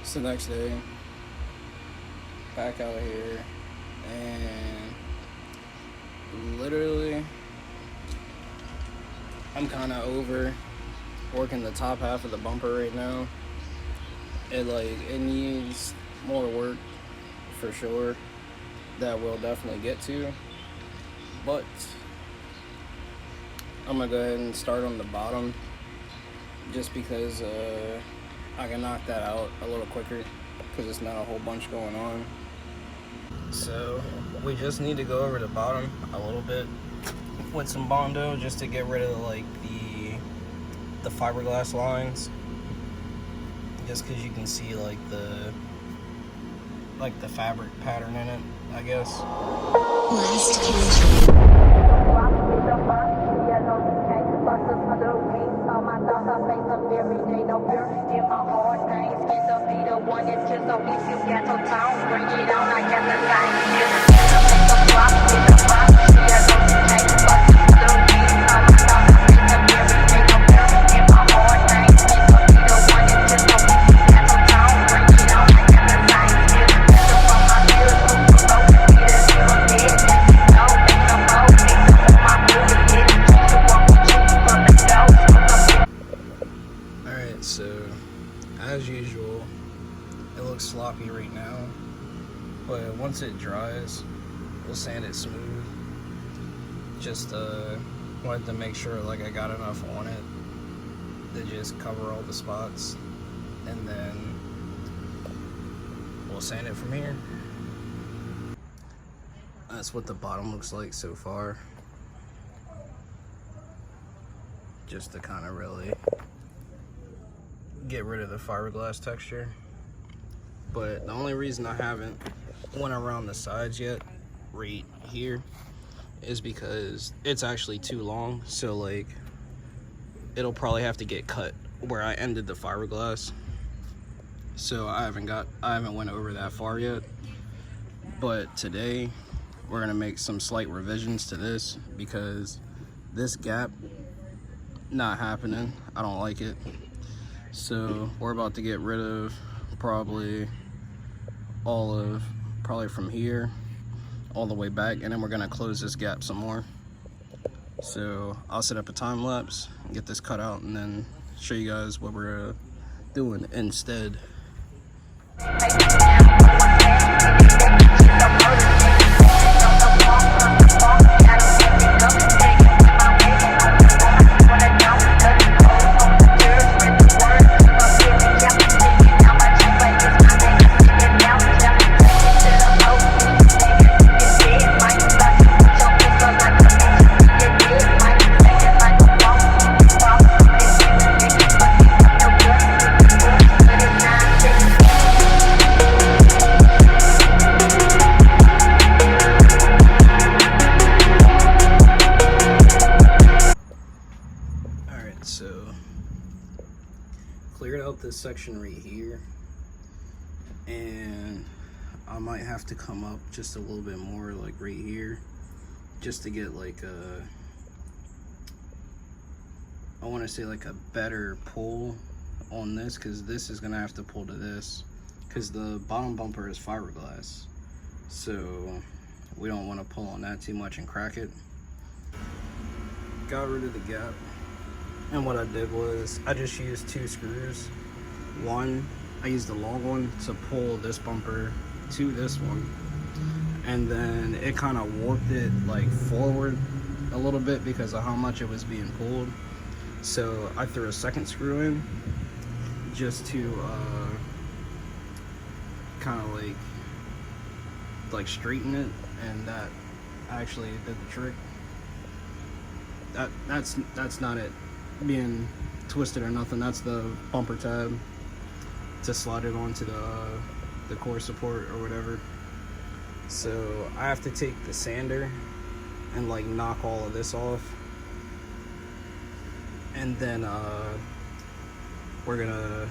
It's the next day, back out here, and literally, I'm kind of over working the top half of the bumper right now. It needs more work for sure that we'll definitely get to, but I'm gonna go ahead and start on the bottom just because I can knock that out a little quicker because it's not a whole bunch going on. So we just need to go over the bottom a little bit with some Bondo just to get rid of the fiberglass lines, just because you can see the fabric pattern in it, I guess. So, as usual, it looks sloppy right now, but once it dries, we'll sand it smooth. Just wanted to make sure I got enough on it to just cover all the spots, and then we'll sand it from here. That's what the bottom looks like so far. Just to kind of really get rid of the fiberglass texture. But the only reason I haven't went around the sides yet right here is because it's actually too long, so it'll probably have to get cut where I ended the fiberglass. So I haven't went over that far yet. But today we're gonna make some slight revisions to this because this gap not happening. I don't like it. So we're about to get rid of probably from here all the way back, and then we're gonna close this gap some more. So I'll set up a time lapse, get this cut out, and then show you guys what we're doing instead. So cleared out this section right here, and I might have to come up just a little bit more right here just to get I want to say a better pull on this, because this is gonna have to pull to this because the bottom bumper is fiberglass, so we don't want to pull on that too much and crack it. Got rid of the gap. And what I did was I just used 2 screws. One, I used the long one to pull this bumper to this one, and then it kind of warped it forward a little bit because of how much it was being pulled. So I threw a second screw in just to kind of straighten it, and that actually did the trick. That's not it being twisted or nothing. That's the bumper tab to slide it onto the core support or whatever. So I have to take the sander and knock all of this off, and then we're gonna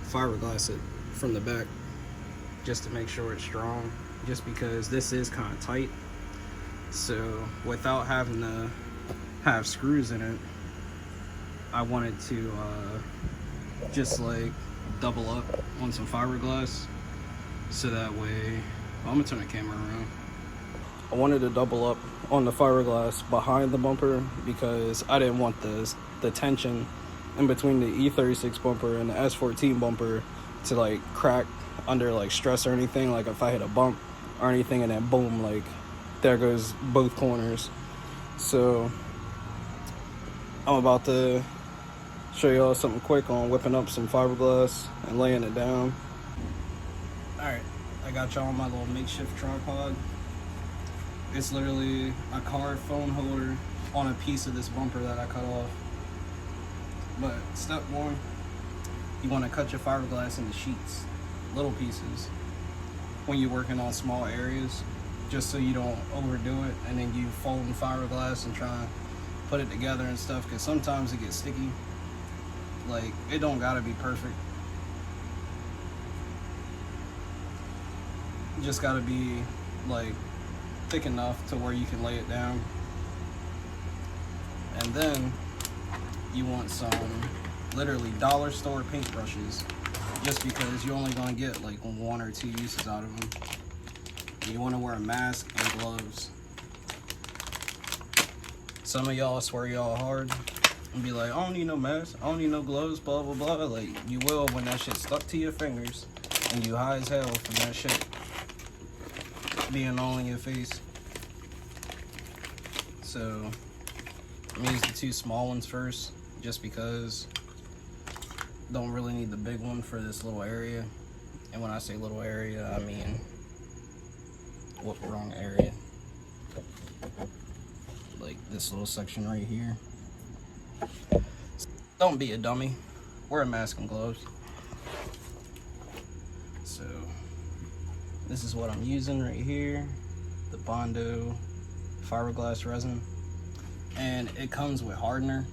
fiberglass it from the back just to make sure it's strong, just because this is kind of tight. So without having to have screws in it, I wanted to just double up on some fiberglass, so that way, I'm gonna turn the camera around. I wanted to double up on the fiberglass behind the bumper because I didn't want the tension in between the E36 bumper and the S14 bumper to like crack under like stress or anything. Like if I hit a bump or anything and then boom, like there goes both corners. So I'm about to show y'all something quick on whipping up some fiberglass and laying it down. Alright, I got y'all on my little makeshift tripod. It's literally a car phone holder on a piece of this bumper that I cut off. But step one, you want to cut your fiberglass into sheets, little pieces, when you're working on small areas, just so you don't overdo it and then you fold in fiberglass and try to put it together and stuff, because sometimes it gets sticky. Like, it don't gotta be perfect. It just gotta be like thick enough to where you can lay it down. And then you want some literally dollar store paintbrushes, just because you're only gonna get like 1 or 2 uses out of them. You want to wear a mask and gloves. Some of y'all swear y'all hard and be like, I don't need no mask, I don't need no gloves, blah blah blah. Like, you will when that shit stuck to your fingers and you high as hell from that shit being all in your face. So I'm gonna use the 2 small ones first, just because don't really need the big one for this little area. And when I say little area, I mean wrong area. Like this little section right here. Don't be a dummy. Wear a mask and gloves. So this is what I'm using right here, the Bondo fiberglass resin, and it comes with hardener.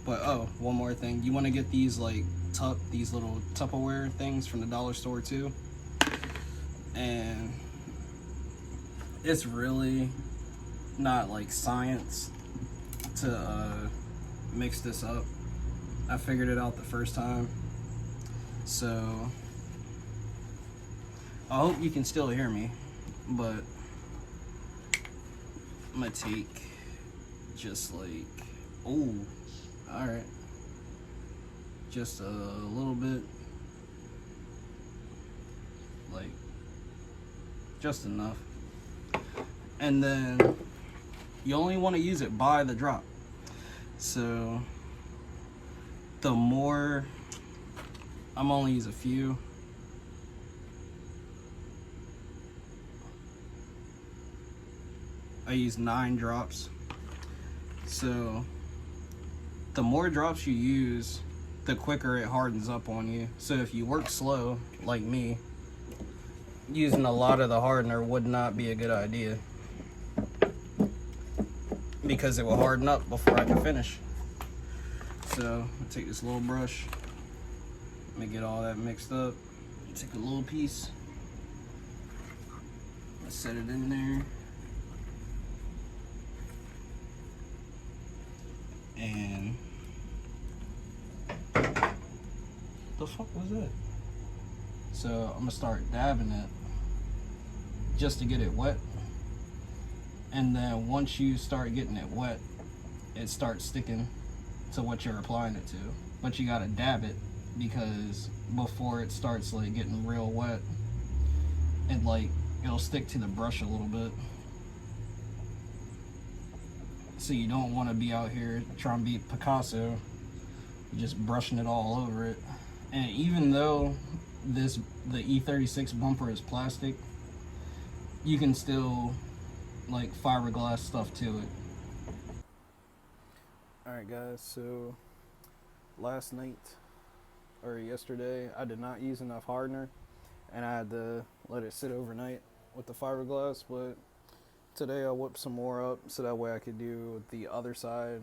But oh, one more thing, you want to get these like these little Tupperware things from the dollar store too. And it's really not like science to mix this up. I figured it out the first time, so I hope you can still hear me. But I'm gonna take just like, oh, all right, just a little bit, like just enough. And then you only want to use it by the drop. So the more, I'm only use a few. I use 9 drops. So the more drops you use, the quicker it hardens up on you. So if you work slow, like me, using a lot of the hardener would not be a good idea, because it will harden up before I can finish. So I'll take this little brush, let me get all that mixed up. Take a little piece, let's set it in there. And the fuck was that? So I'm gonna start dabbing it just to get it wet. And then once you start getting it wet, it starts sticking to what you're applying it to. But you gotta dab it, because before it starts like getting real wet, it'll stick to the brush a little bit. So you don't want to be out here trying to be Picasso, just brushing it all over it. And even though the E36 bumper is plastic, you can still like fiberglass stuff to it. Alright guys, so last night or yesterday I did not use enough hardener and I had to let it sit overnight with the fiberglass, but today I whipped some more up so that way I could do the other side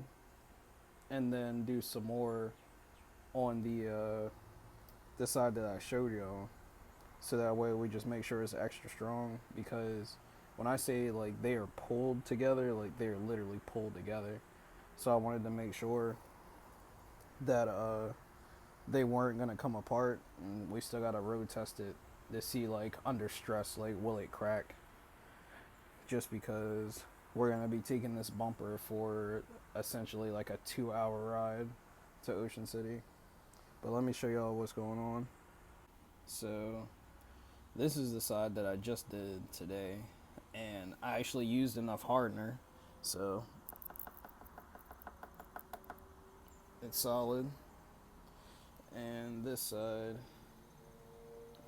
and then do some more on the side that I showed y'all, so that way we just make sure it's extra strong. Because when I say like they are pulled together, like they are literally pulled together. So I wanted to make sure that they weren't gonna come apart, and we still gotta road test it to see like under stress, like will it crack, just because we're gonna be taking this bumper for essentially like a 2-hour ride to Ocean City. But let me show y'all what's going on. So this is the side that I just did today, and I actually used enough hardener, so it's solid. And this side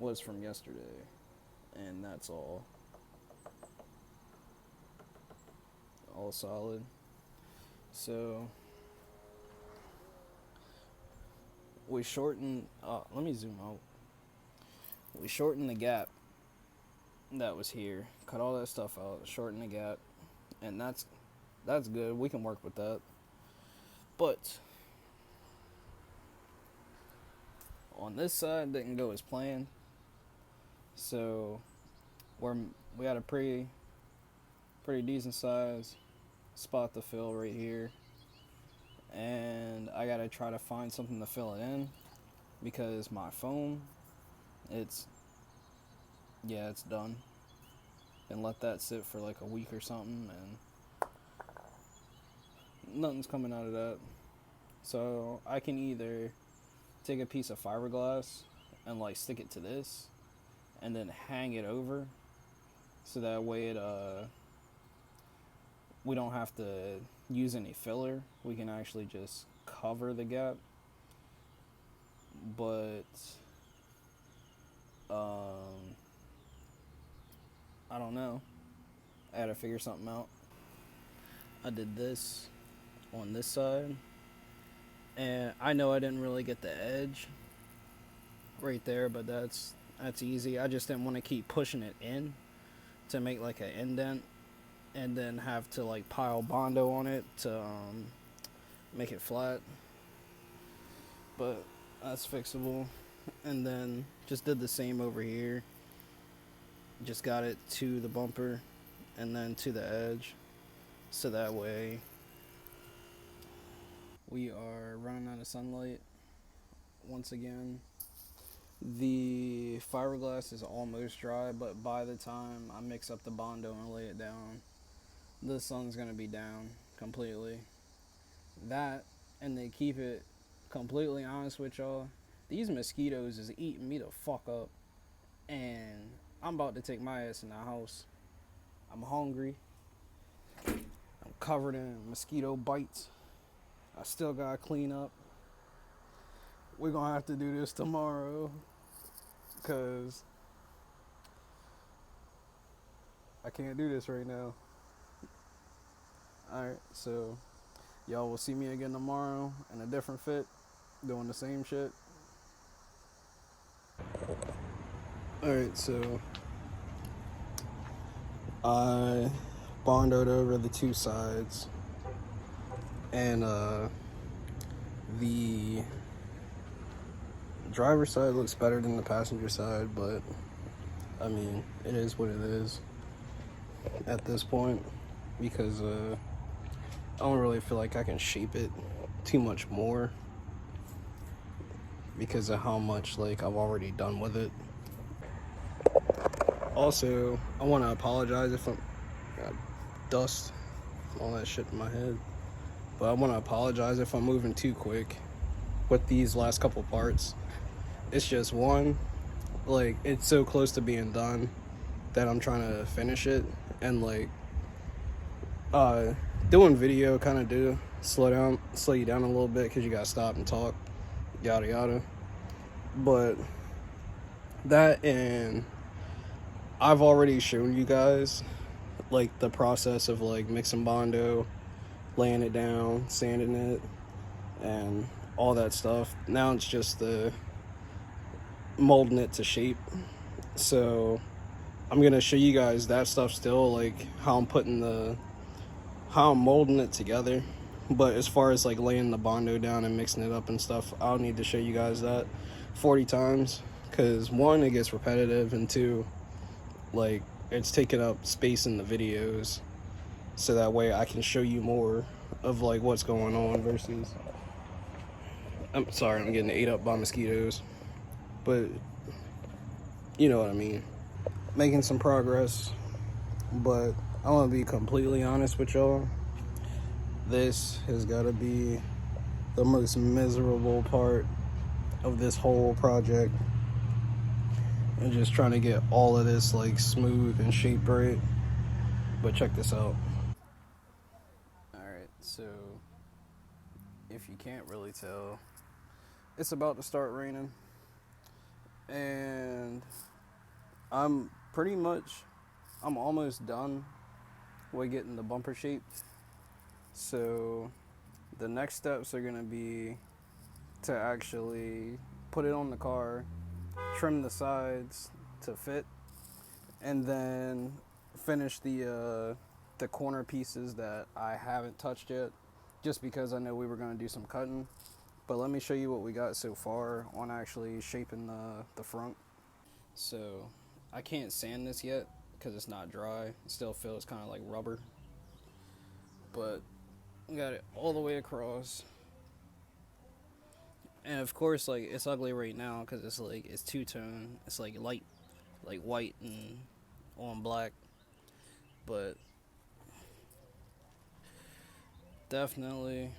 was from yesterday, and that's all solid. So we shortened, let me zoom out. We shortened the gap that was here, cut all that stuff out, shorten the gap, and that's good. We can work with that. But on this side didn't go as planned, so we had a pretty decent size spot to fill right here, and I gotta try to find something to fill it in, because my foam, it's done, and let that sit for like a week or something, and nothing's coming out of that. So I can either take a piece of fiberglass and like stick it to this and then hang it over, so that way we don't have to use any filler. We can actually just cover the gap. But I don't know. I gotta figure something out. I did this on this side, and I know I didn't really get the edge right there, but that's easy. I just didn't want to keep pushing it in to make like an indent, and then have to like pile Bondo on it to make it flat. But that's fixable. And then just did the same over here. Just got it to the bumper and then to the edge, so that way we are running out of sunlight once again. The fiberglass is almost dry, but by the time I mix up the Bondo and lay it down, the sun's gonna be down completely. That, and they keep it completely honest with y'all, these mosquitoes is eating me the fuck up, and I'm about to take my ass in the house. I'm hungry. I'm covered in mosquito bites. I still gotta clean up. We're gonna have to do this tomorrow, because I can't do this right now. Alright, so y'all will see me again tomorrow in a different fit, doing the same shit. Alright, so I bondoed over the two sides, and the driver's side looks better than the passenger side, but I mean, it is what it is at this point, because I don't really feel like I can shape it too much more because of how much like I've already done with it. Also, I want to apologize if I'm got dust, all that shit in my head, but I want to apologize if I'm moving too quick with these last couple parts. It's just one, like, it's so close to being done that I'm trying to finish it, and like doing video kind of do slow you down a little bit, because you gotta stop and talk, yada yada. But that, and I've already shown you guys like the process of like mixing Bondo, laying it down, sanding it, and all that stuff. Now it's just the molding it to shape. So I'm gonna show you guys that stuff still, like how I'm molding it together. But as far as like laying the Bondo down and mixing it up and stuff, I'll need to show you guys that 40 times, because one, it gets repetitive, and two, like, it's taking up space in the videos, so that way I can show you more of like what's going on versus I'm sorry, I'm getting ate up by mosquitoes, but you know what I mean. Making some progress, but I want to be completely honest with y'all. This has got to be the most miserable part of this whole project, and just trying to get all of this like smooth and shaped right. But check this out. All right, so if you can't really tell, it's about to start raining, and I'm almost done with getting the bumper shaped. So the next steps are gonna be to actually put it on the car, trim the sides to fit, and then finish the corner pieces that I haven't touched yet, just because I know we were gonna do some cutting. But let me show you what we got so far on actually shaping the front. So I can't sand this yet because it's not dry. It still feels kind of like rubber. But we got it all the way across. And of course, like, it's ugly right now because it's two-tone. It's like light, like white and on black. But definitely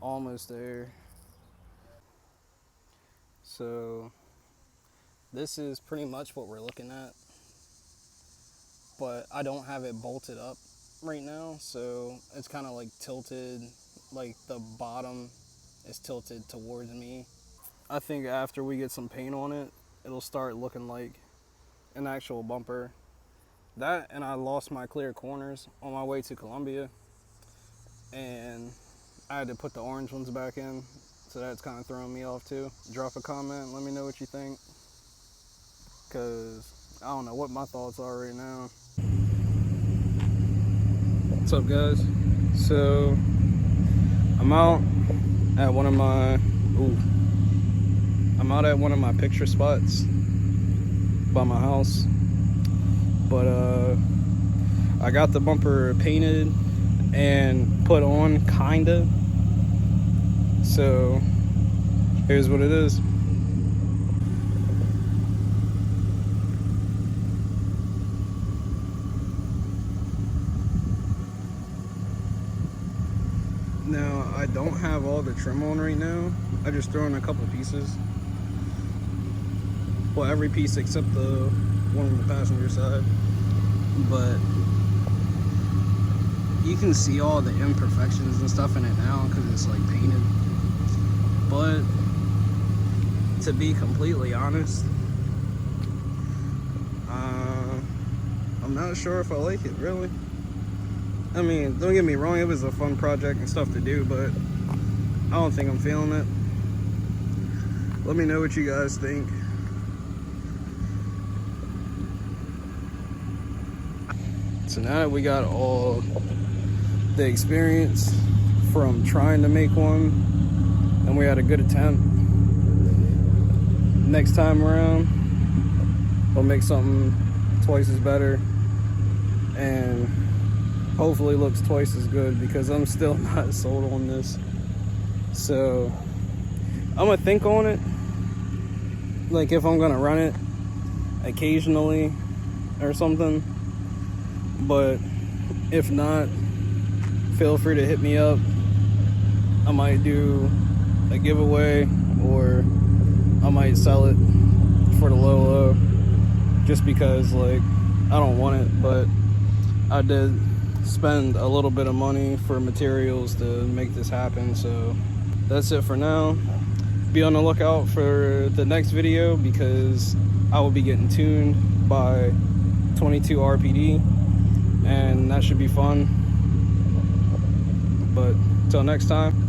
almost there. So this is pretty much what we're looking at, but I don't have it bolted up right now, so it's kind of like tilted, like the bottom is tilted towards me. I think after we get some paint on it, it'll start looking like an actual bumper. That, and I lost my clear corners on my way to Columbia, and I had to put the orange ones back in, so that's kind of throwing me off too. Drop a comment, let me know what you think, because I don't know what my thoughts are right now. What's up, guys? So I'm out at one of my picture spots by my house, but I got the bumper painted and put on, kinda. So here's what it is. Now, I don't have all the trim on right now. I just throw in a couple pieces. Well, every piece except the one on the passenger side. But you can see all the imperfections and stuff in it now because it's like painted. But to be completely honest, I'm not sure if I like it, really. I mean, don't get me wrong, it was a fun project and stuff to do, but I don't think I'm feeling it. Let me know what you guys think. So now that we got all the experience from trying to make one, and we had a good attempt, next time around, we'll make something twice as better, and hopefully looks twice as good, because I'm still not sold on this. So I'm gonna think on it, like if I'm gonna run it occasionally or something. But if not, feel free to hit me up. I might do a giveaway, or I might sell it for the low, just because, like, I don't want it, but I did spend a little bit of money for materials to make this happen. So that's it for now. Be on the lookout for the next video, because I will be getting tuned by 22 RPD, and that should be fun. But till next time,